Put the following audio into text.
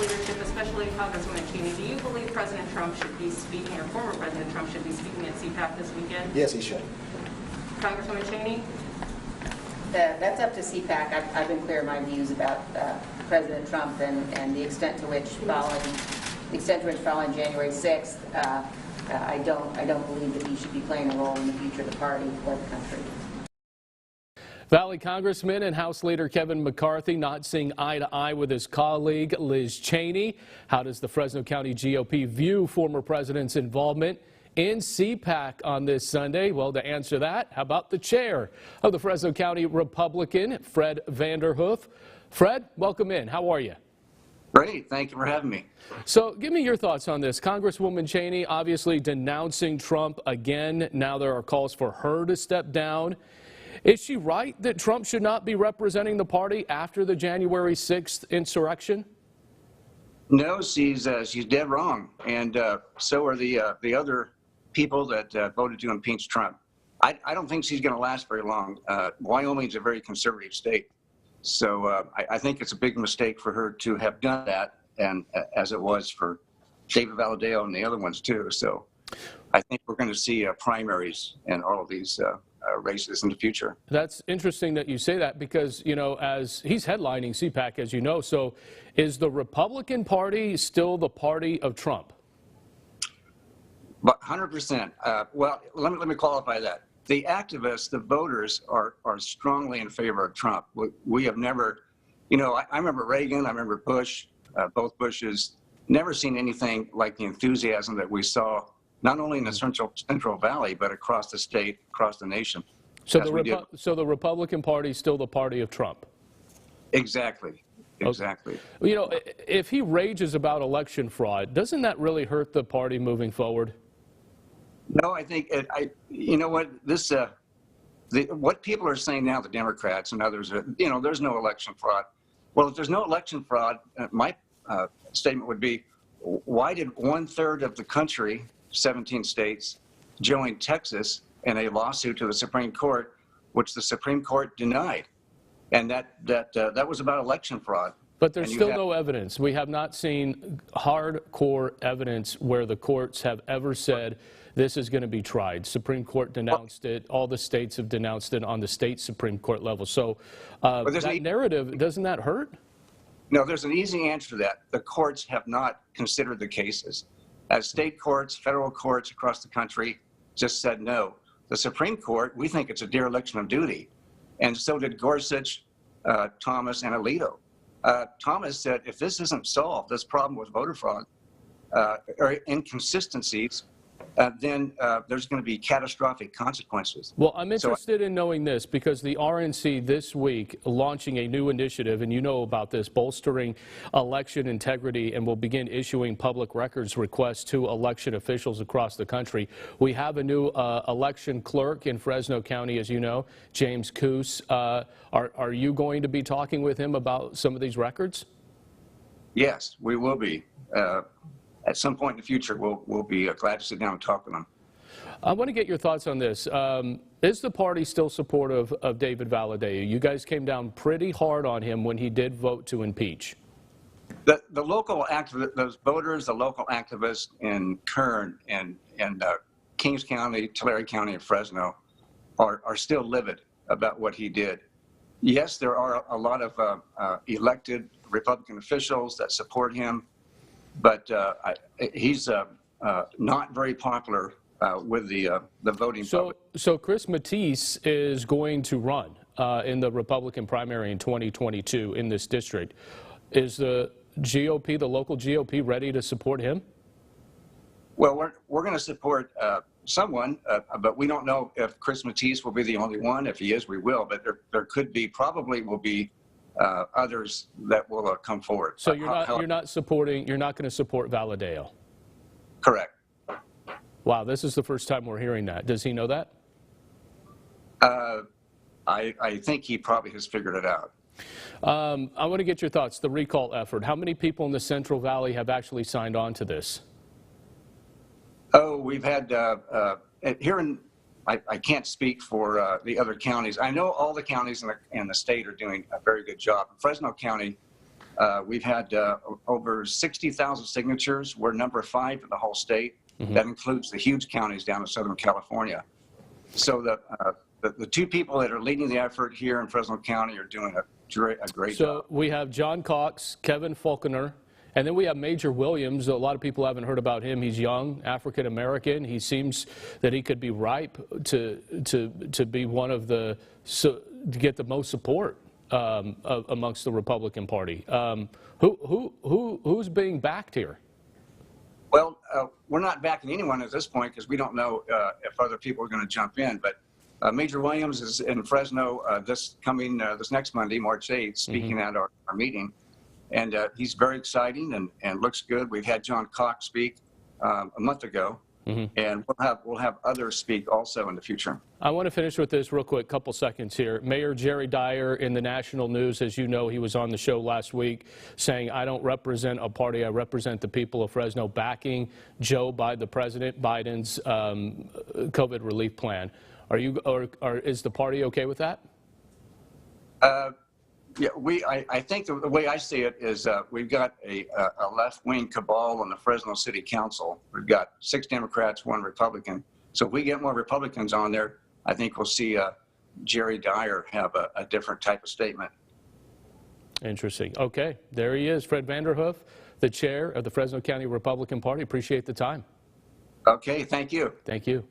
leadership, especially Congresswoman Cheney, do you believe President Trump should be speaking, or former President Trump should be speaking at CPAC this weekend? Yes, he should. Congresswoman Cheney? That's up to CPAC. I've been clear in my views about President Trump and the extent to which following January 6th, I don't believe that he should be playing a role in the future of the party or the country. Valley Congressman and House Leader Kevin McCarthy not seeing eye to eye with his colleague Liz Cheney. How does the Fresno County GOP view former president's involvement in CPAC on this Sunday? Well, to answer that, how about the chair of the Fresno County Republican, Fred Vanderhoof. Fred, welcome in. How are you? Great. Thank you for having me. So give me your thoughts on this. Congresswoman Cheney obviously denouncing Trump again. Now there are calls for her to step down. Is she right that Trump should not be representing the party after the January 6th insurrection? No, she's dead wrong, and so are the other people that voted to impeach Trump. I don't think she's going to last very long. Wyoming's a very conservative state, so I think it's a big mistake for her to have done that, and as it was for David Valadao and the other ones too. So I think we're going to see primaries and all of these races in the future. That's interesting that you say that because, you know, as he's headlining CPAC, as you know, so is the Republican Party still the party of Trump? But 100%. Well, let me qualify that. The activists, the voters are strongly in favor of Trump. We have never, you know, I remember Reagan, I remember Bush, both Bushes, never seen anything like the enthusiasm that we saw not only in the Central Valley, but across the state, across the nation. So the Republican Party is still the party of Trump? Exactly. Exactly. Okay. Well, you know, if he rages about election fraud, doesn't that really hurt the party moving forward? No, I think, you know what, what people are saying now, the Democrats and others, you know, there's no election fraud. Well, if there's no election fraud, my statement would be, why did 1/3 of the country, 17 states, joined Texas in a lawsuit to the Supreme Court, which the Supreme Court denied, and that was about election fraud. But there's still no evidence. We have not seen hardcore evidence where the courts have ever said this is going to be tried. Supreme Court denounced it. All the states have denounced it on the state Supreme Court level. So that narrative, doesn't that hurt? No, there's an easy answer to that. The courts have not considered the cases. As state courts, federal courts across the country just said no. The Supreme Court, we think it's a dereliction of duty. And so did Gorsuch, Thomas, and Alito. Thomas said, if this isn't solved, this problem with voter fraud or inconsistencies, then there's going to be catastrophic consequences. Well, I'm interested in knowing this because the RNC this week launching a new initiative, and you know about this, bolstering election integrity, and will begin issuing public records requests to election officials across the country. We have a new election clerk in Fresno County, as you know, James Coos. Are you going to be talking with him about some of these records? Yes, we will be. At some point in the future, we'll be glad to sit down and talk with them. I want to get your thoughts on this. Is the party still supportive of David Valadao? You guys came down pretty hard on him when he did vote to impeach. The local activists, those voters, the local activists in Kern and Kings County, Tulare County, and Fresno are still livid about what he did. Yes, there are a lot of elected Republican officials that support him, but he's not very popular with the voting public. So Chris Matisse is going to run in the Republican primary in 2022 in this district. Is the GOP, the local GOP, ready to support him? Well, we're going to support someone, but we don't know if Chris Matisse will be the only one. If he is, we will. But there could be, probably will be others that will come forward. So you're not going to support Valadao? Correct. Wow, this is the first time we're hearing that. Does he know that? I think he probably has figured it out. I want to get your thoughts. The recall effort. How many people in the Central Valley have actually signed on to this? Oh, we've had here in. I can't speak for the other counties. I know all the counties in the state are doing a very good job. Fresno County We've had over 60,000 signatures. We're number 5 in the whole state. That includes the huge counties down in Southern California. So the two people that are leading the effort here in Fresno County are doing a great job. So we have John Cox, Kevin Faulconer, and then we have Major Williams. A lot of people haven't heard about him. He's young, African American. He seems that he could be ripe to be one of the to get the most support amongst the Republican Party. Who's being backed here? Well, we're not backing anyone at this point because we don't know if other people are going to jump in. But Major Williams is in Fresno this next Monday, March 8th, speaking at our meeting. And he's very exciting and looks good. We've had John Cox speak a month ago, and we'll have others speak also in the future. I want to finish with this real quick, couple seconds here. Mayor Jerry Dyer in the national news, as you know, he was on the show last week saying, I don't represent a party, I represent the people of Fresno, backing the President Biden's COVID relief plan. Are you, or is the party okay with that? Yeah, I think the way I see it is we've got a left-wing cabal on the Fresno City Council. We've got 6 Democrats, 1 Republican. So if we get more Republicans on there, I think we'll see Jerry Dyer have a different type of statement. Interesting. Okay, there he is, Fred Vanderhoof, the chair of the Fresno County Republican Party. Appreciate the time. Okay, thank you. Thank you.